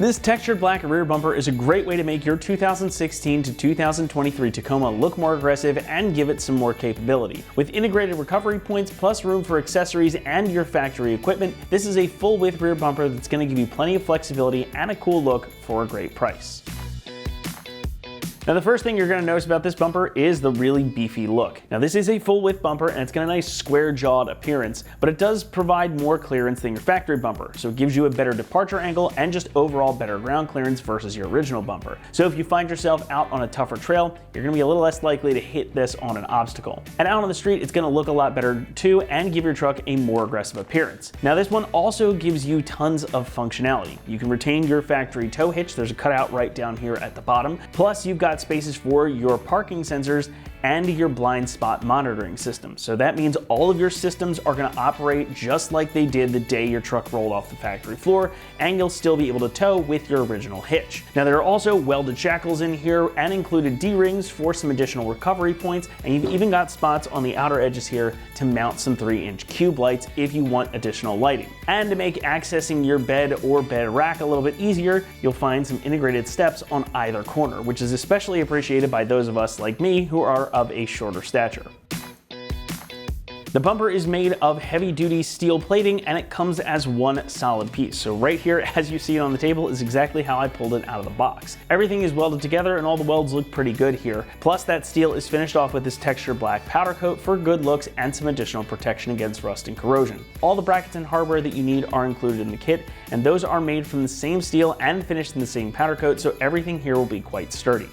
This textured black rear bumper is a great way to make your 2016 to 2023 Tacoma look more aggressive and give it some more capability. With integrated recovery points plus room for accessories and your factory equipment, this is a full width rear bumper that's going to give you plenty of flexibility and a cool look for a great price. Now the first thing you're going to notice about this bumper is the really beefy look. Now this is a full width bumper and it's got a nice square jawed appearance, but it does provide more clearance than your factory bumper, so it gives you a better departure angle and just overall better ground clearance versus your original bumper. So if you find yourself out on a tougher trail, you're going to be a little less likely to hit this on an obstacle. And out on the street, it's going to look a lot better too and give your truck a more aggressive appearance. Now this one also gives you tons of functionality. You can retain your factory tow hitch, there's a cutout right down here at the bottom, plus you've got spaces for your parking sensors and your blind spot monitoring system. So that means all of your systems are going to operate just like they did the day your truck rolled off the factory floor, and you'll still be able to tow with your original hitch. Now there are also welded shackles in here and included D-rings for some additional recovery points, and you've even got spots on the outer edges here to mount some 3-inch cube lights if you want additional lighting. And to make accessing your bed or bed rack a little bit easier, you'll find some integrated steps on either corner, which is especially appreciated by those of us like me who are of a shorter stature. The bumper is made of heavy-duty steel plating and it comes as one solid piece. So right here, as you see it on the table, is exactly how I pulled it out of the box. Everything is welded together and all the welds look pretty good here. Plus that steel is finished off with this textured black powder coat for good looks and some additional protection against rust and corrosion. All the brackets and hardware that you need are included in the kit, and those are made from the same steel and finished in the same powder coat, so everything here will be quite sturdy.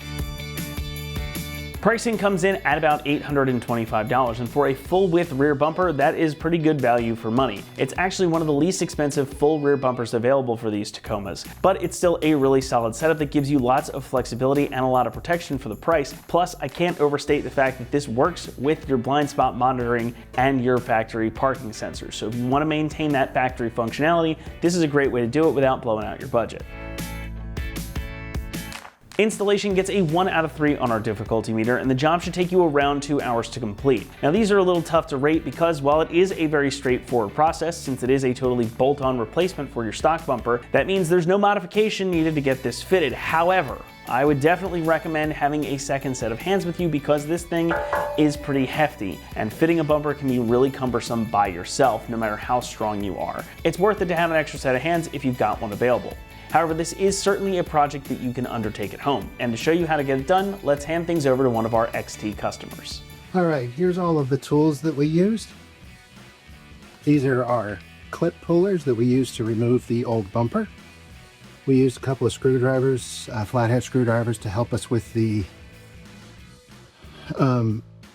Pricing comes in at about $825, and for a full width rear bumper, that is pretty good value for money. It's actually one of the least expensive full rear bumpers available for these Tacomas, but it's still a really solid setup that gives you lots of flexibility and a lot of protection for the price. Plus, I can't overstate the fact that this works with your blind spot monitoring and your factory parking sensors. So if you want to maintain that factory functionality, this is a great way to do it without blowing out your budget. Installation gets a 1 out of 3 on our difficulty meter, and the job should take you around 2 hours to complete. Now these are a little tough to rate because while it is a very straightforward process, since it is a totally bolt-on replacement for your stock bumper, that means there's no modification needed to get this fitted. However, I would definitely recommend having a second set of hands with you because this thing is pretty hefty, and fitting a bumper can be really cumbersome by yourself, no matter how strong you are. It's worth it to have an extra set of hands if you've got one available. However, this is certainly a project that you can undertake at home. And to show you how to get it done, let's hand things over to one of our XT customers. All right, here's all of the tools that we used. These are our clip pullers that we used to remove the old bumper. We used a couple of screwdrivers, flathead screwdrivers, to help us with the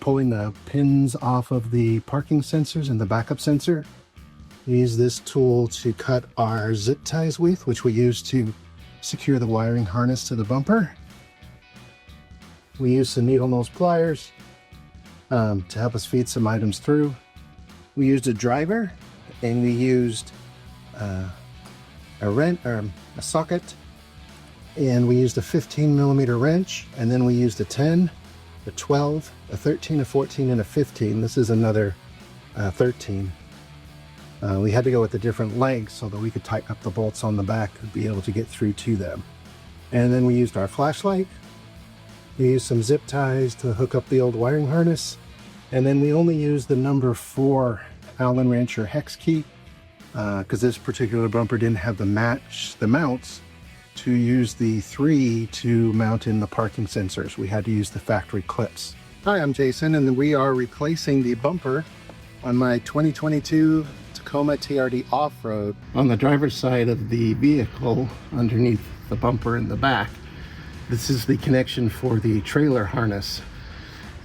pulling the pins off of the parking sensors and the backup sensor. We use this tool to cut our zip ties with, which we use to secure the wiring harness to the bumper. We use some needle nose pliers to help us feed some items through. We used a driver, and we used a socket, and we used a 15mm wrench, and then we used a 10, a 12, a 13, a 14, and a 15. This is another 13. We had to go with the different lengths so that we could tighten up the bolts on the back and be able to get through to them. And then we used our flashlight. We used some zip ties to hook up the old wiring harness. And then we only used the number 4 Allen wrench or hex key because this particular bumper didn't have the mounts to use the 3 to mount in the parking sensors. We had to use the factory clips. Hi, I'm Jason, and we are replacing the bumper on my 2022 Tacoma TRD Off-Road. On the driver's side of the vehicle, underneath the bumper in the back, this is the connection for the trailer harness.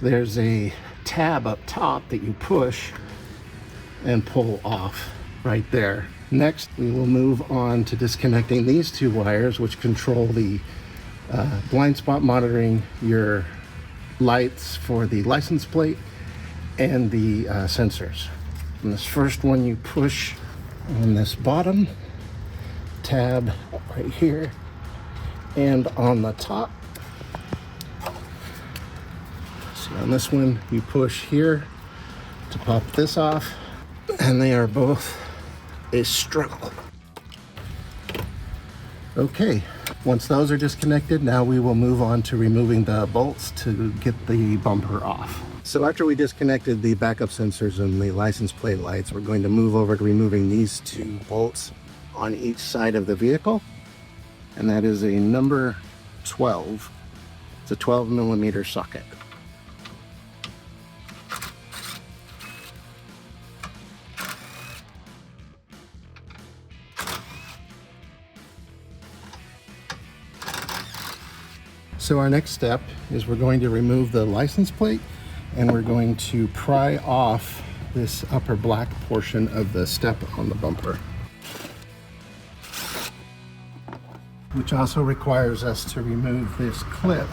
There's a tab up top that you push and pull off right there. Next, we will move on to disconnecting these 2 wires, which control the blind spot monitoring, your lights for the license plate, and the sensors. And this first one you push on this bottom tab right here, and on the top. So on this one you push here to pop this off, and they are both a struggle. Okay, once those are disconnected, now we will move on to removing the bolts to get the bumper off. So after we disconnected the backup sensors and the license plate lights, we're going to move over to removing these 2 bolts on each side of the vehicle. And that is a number 12. It's a 12mm socket. So our next step is we're going to remove the license plate and we're going to pry off this upper black portion of the step on the bumper, which also requires us to remove this clip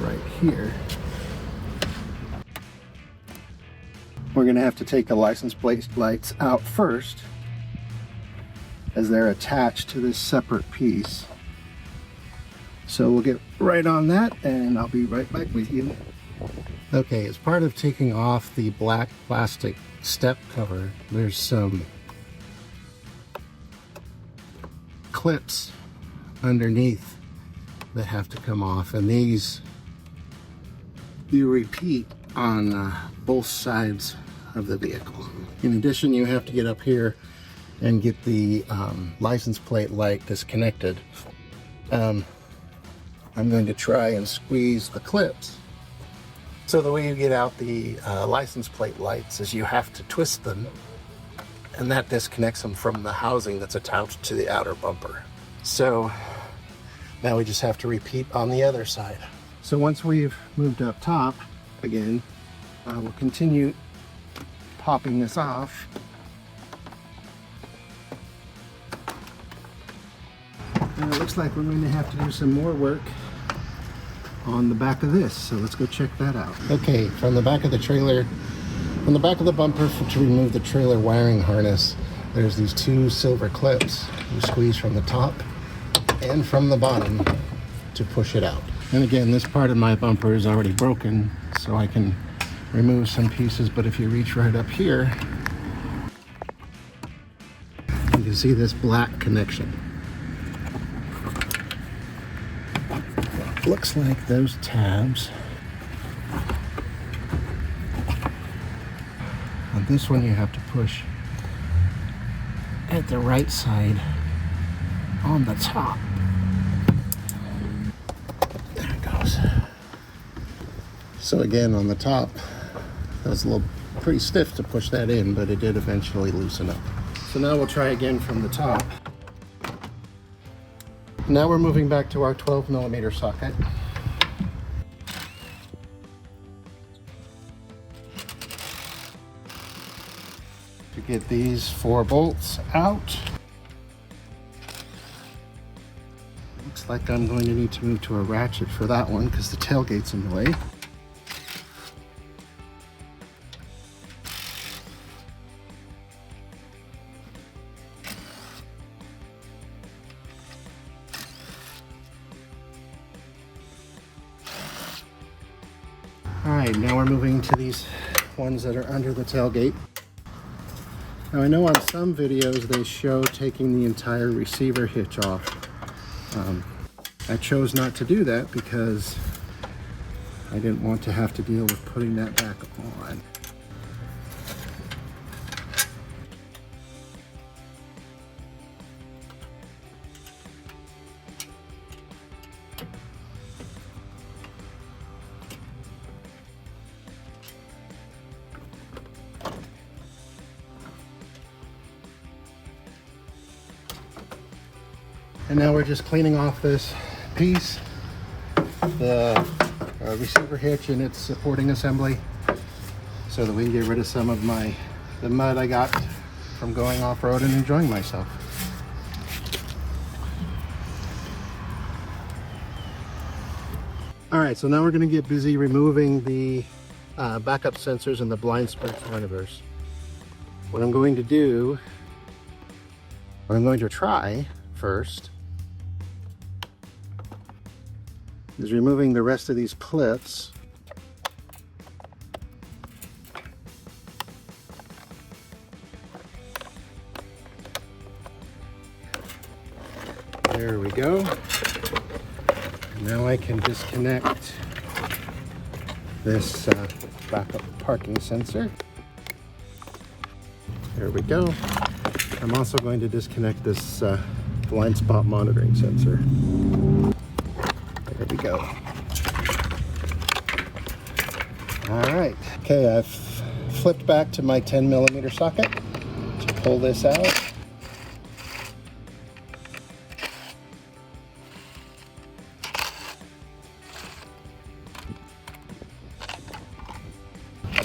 right here. We're going to have to take the license plate lights out first, as they're attached to this separate piece. So we'll get right on that and I'll be right back with you. Okay, as part of taking off the black plastic step cover, there's some clips underneath that have to come off, and these you repeat on both sides of the vehicle. In addition, you have to get up here and get the license plate light disconnected. I'm going to try and squeeze the clips. So the way you get out the license plate lights is you have to twist them, and that disconnects them from the housing that's attached to the outer bumper. So now we just have to repeat on the other side. So once we've moved up top, again, we'll continue popping this off. And it looks like we're going to have to do some more work on the back of this, so let's go check that out. Okay, from the back of the trailer, from the back of the bumper to remove the trailer wiring harness, there's these 2 silver clips. You squeeze from the top and from the bottom to push it out. And again, this part of my bumper is already broken, so I can remove some pieces, but if you reach right up here, you can see this black connection. Looks like those tabs. On this one you have to push at the right side on the top. There it goes. So again, on the top, that was pretty stiff to push that in, but it did eventually loosen up. So now we'll try again from the top. Now we're moving back to our 12mm socket. To get these 4 bolts out. Looks like I'm going to need to move to a ratchet for that one because the tailgate's in the way. Alright, now we're moving to these ones that are under the tailgate. Now I know on some videos they show taking the entire receiver hitch off. I chose not to do that because I didn't want to have to deal with putting that back on. And now we're just cleaning off this piece, the receiver hitch and its supporting assembly, so that we can get rid of some of the mud I got from going off-road and enjoying myself. Alright, so now we're going to get busy removing the backup sensors and the blind spot monitors. What I'm going to try first is removing the rest of these clips. There There we go. Now I can disconnect this backup parking sensor. There we go. I'm also going to disconnect this blind spot monitoring sensor. There we go. All right. Okay, I've flipped back to my 10mm socket to pull this out.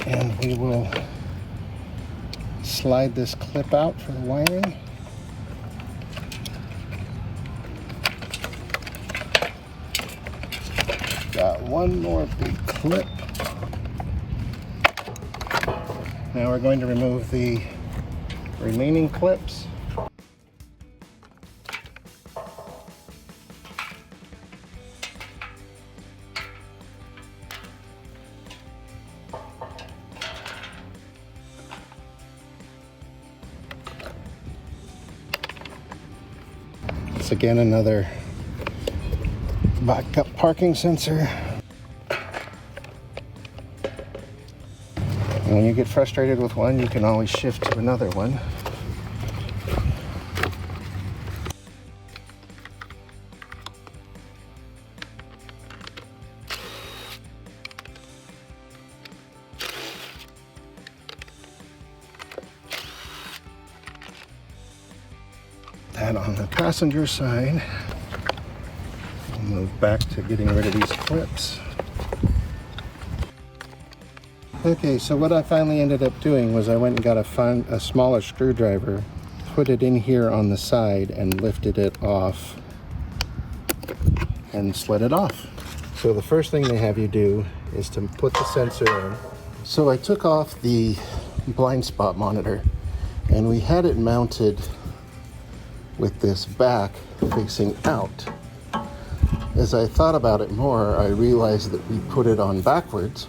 And we will slide this clip out for the wiring. Got one more big clip. Now we're going to remove the remaining clips. It's again another backup parking sensor. And when you get frustrated with one, you can always shift to another one. That on the passenger side. We'll move back to getting rid of these clips. Okay, so what I finally ended up doing was I went and got a smaller screwdriver, put it in here on the side and lifted it off and slid it off. So the first thing they have you do is to put the sensor in. So I took off the blind spot monitor and we had it mounted with this back facing out. As I thought about it more, I realized that we put it on backwards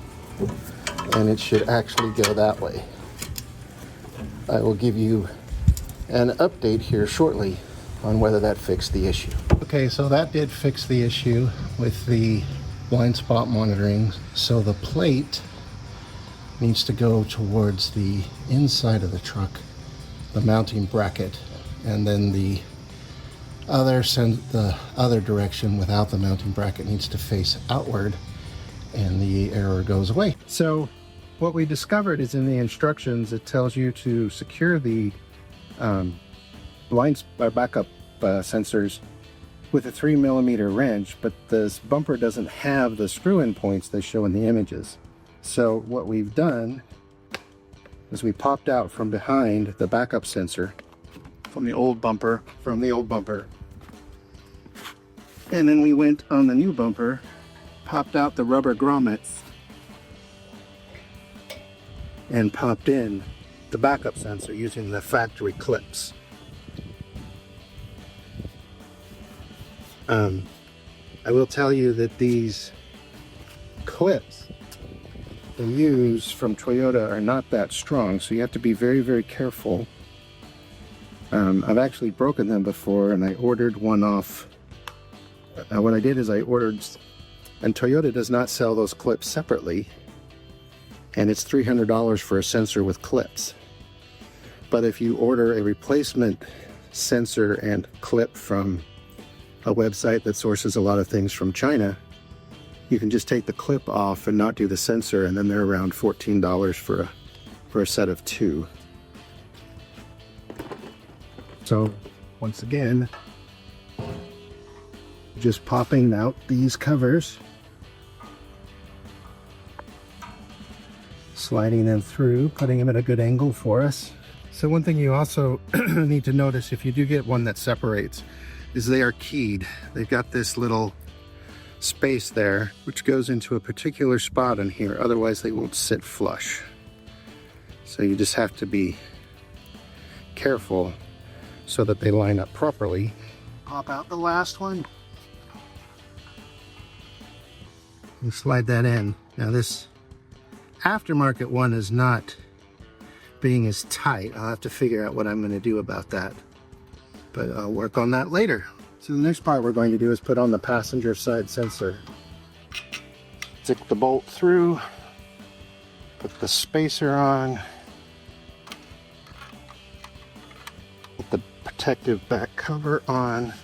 and it should actually go that way. I will give you an update here shortly on whether that fixed the issue. Okay, so that did fix the issue with the blind spot monitoring. So the plate needs to go towards the inside of the truck, the mounting bracket, and then the other direction without the mounting bracket needs to face outward, and the error goes away. So what we discovered is in the instructions it tells you to secure the backup sensors with a 3mm wrench, but this bumper doesn't have the screw-in points they show in the images. So what we've done is we popped out from behind the backup sensor from the old bumper, and then we went on the new bumper, popped out the rubber grommets, and popped in the backup sensor using the factory clips. I will tell you that these clips they use from Toyota are not that strong, so you have to be very, very careful. I've actually broken them before, and I ordered one off. What I did is I ordered, and Toyota does not sell those clips separately, and it's $300 for a sensor with clips. But if you order a replacement sensor and clip from a website that sources a lot of things from China, you can just take the clip off and not do the sensor, and then they're around $14 for a set of two. So once again, just popping out these covers, sliding them through, putting them at a good angle for us. So one thing you also need to notice if you do get one that separates is they are keyed. They've got this little space there which goes into a particular spot in here, otherwise they won't sit flush. So you just have to be careful so that they line up properly. Pop out the last one and slide that in. Now this aftermarket one is not being as tight. I'll have to figure out what I'm going to do about that, but I'll work on that later. So the next part we're going to do is put on the passenger side sensor. Stick the bolt through, put the spacer on, put the protective back cover on.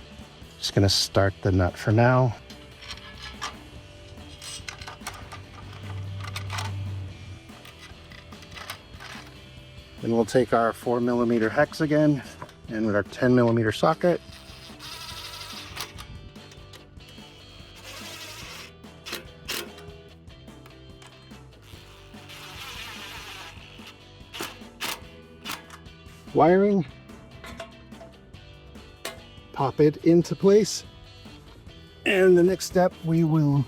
Just gonna start the nut for now. Then we'll take our 4mm hex again and with our 10mm socket. Wiring, pop it into place, and the next step we will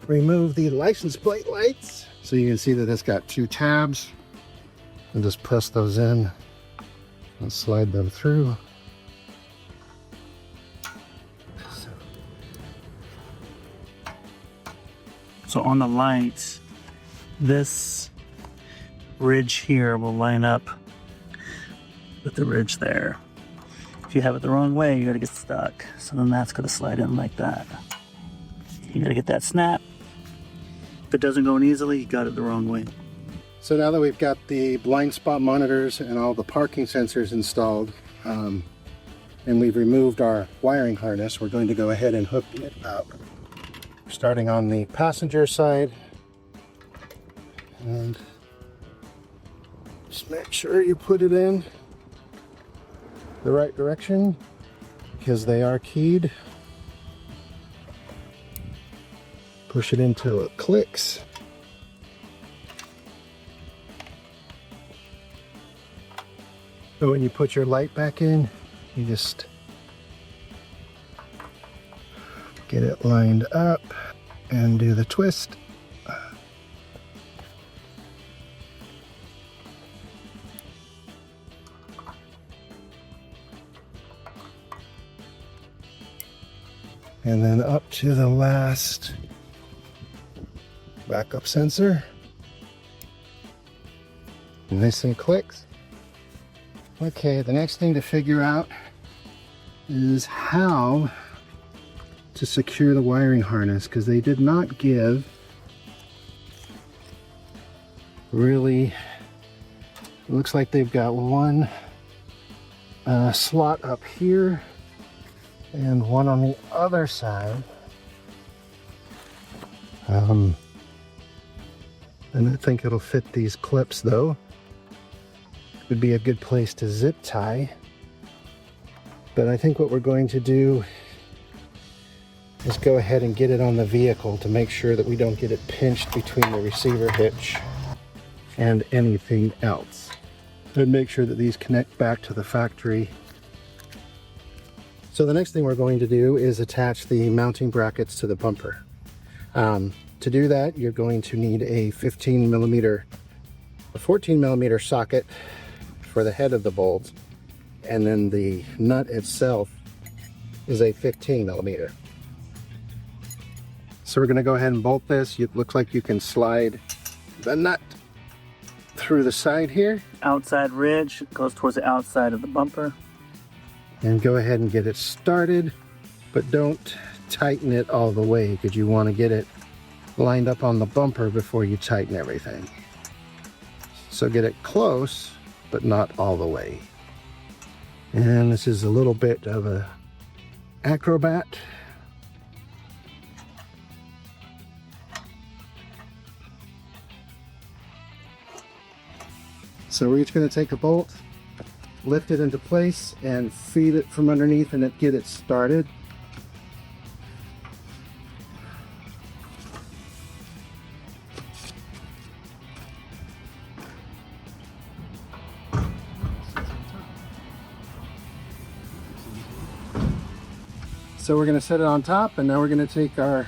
remove the license plate lights. So you can see that it's got 2 tabs, and just press those in and slide them through. So on the lights, this ridge here will line up with the ridge there. If you have it the wrong way, you gotta get stuck. So then that's gonna slide in like that. You gotta get that snap. If it doesn't go in easily, you got it the wrong way. So now that we've got the blind spot monitors and all the parking sensors installed, and we've removed our wiring harness, we're going to go ahead and hook it up. Starting on the passenger side, and just make sure you put it in the right direction because they are keyed. Push it until it clicks. So when you put your light back in, you just get it lined up and do the twist. And then up to the last backup sensor. Nice and clicks. Okay, the next thing to figure out is how to secure the wiring harness, because they did not give really, it looks like they've got one slot up here and one on the other side. And I think it'll fit these clips though. Would be a good place to zip tie. But I think what we're going to do is go ahead and get it on the vehicle to make sure that we don't get it pinched between the receiver hitch and anything else. And make sure that these connect back to the factory. So the next thing we're going to do is attach the mounting brackets to the bumper. To do that, you're going to need a 14mm socket for the head of the bolts, and then the nut itself is a 15mm. So we're going to go ahead and bolt this. It looks like you can slide the nut through the side here. Outside ridge goes towards the outside of the bumper. And go ahead and get it started, but don't tighten it all the way because you want to get it lined up on the bumper before you tighten everything. So get it close, but not all the way. And this is a little bit of a acrobat. So we're just going to take a bolt, lift it into place, and feed it from underneath and get it started. So we're going to set it on top, and now we're going to take our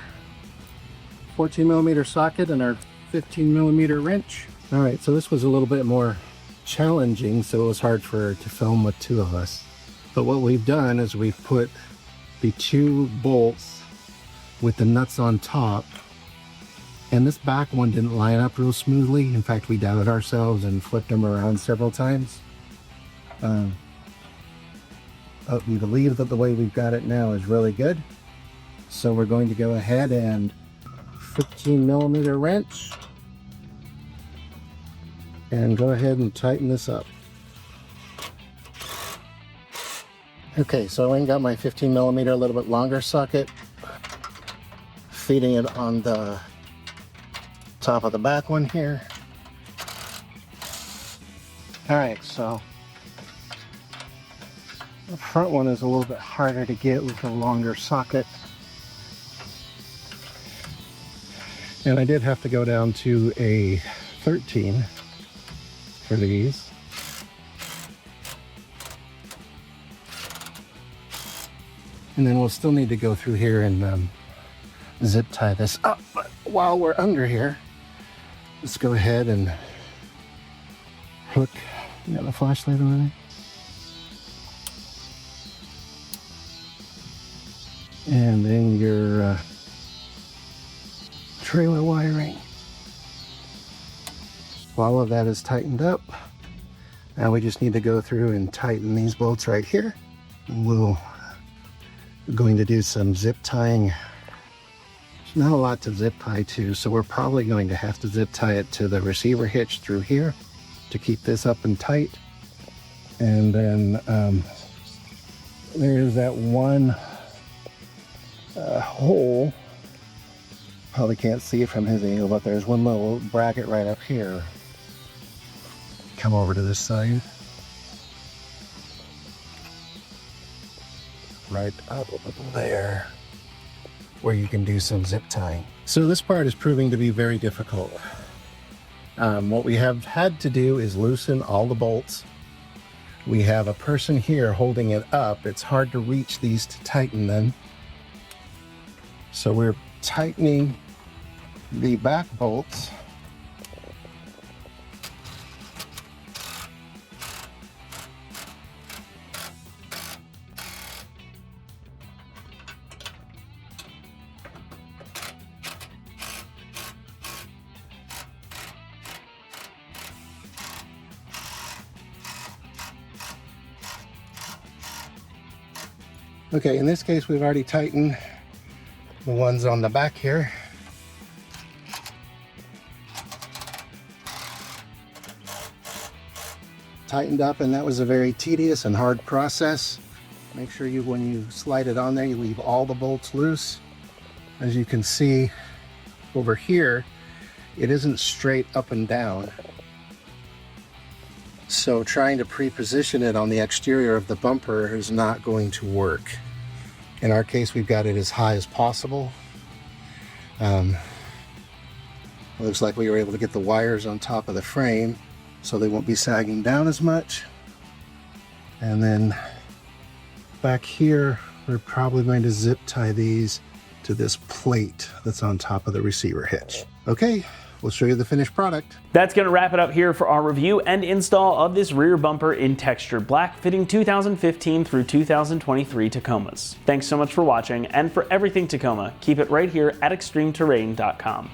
14mm socket and our 15mm wrench. All right, so this was a little bit more challenging, so it was hard to film with 2 of us. But what we've done is we've put the 2 bolts with the nuts on top, and this back one didn't line up real smoothly. In fact, we doubted ourselves and flipped them around several times. We believe that the way we've got it now is really good. So we're going to go ahead and 15mm wrench and go ahead and tighten this up. Okay, so I went and got my 15mm, a little bit longer socket, feeding it on the top of the back one here. All right, so the front one is a little bit harder to get with a longer socket. And I did have to go down to a 13 for these. And then we'll still need to go through here and zip tie this up. But while we're under here, let's go ahead and hook. You got the flashlight on it? And then your trailer wiring. All of that is tightened up. Now we just need to go through and tighten these bolts right here. We're going to do some zip tying. There's not a lot to zip tie to, so we're probably going to have to zip tie it to the receiver hitch through here to keep this up and tight. And then there's that one hole. Probably can't see it from his angle, but there's one little bracket right up here. Come over to this side. Right up there, where you can do some zip tying. So this part is proving to be very difficult. What we have had to do is loosen all the bolts. We have a person here holding it up. It's hard to reach these to tighten them. So we're tightening the back bolts. Okay, in this case, we've already tightened the ones on the back here. Tightened up, and that was a very tedious and hard process. Make sure you, when you slide it on there, you leave all the bolts loose. As you can see over here, it isn't straight up and down. So trying to pre-position it on the exterior of the bumper is not going to work. In our case, we've got it as high as possible. Looks like we were able to get the wires on top of the frame so they won't be sagging down as much. And then back here, we're probably going to zip tie these to this plate that's on top of the receiver hitch. Okay, we'll show you the finished product. That's going to wrap it up here for our review and install of this rear bumper in textured black, fitting 2015 through 2023 Tacomas. Thanks so much for watching, and for everything Tacoma, keep it right here at ExtremeTerrain.com.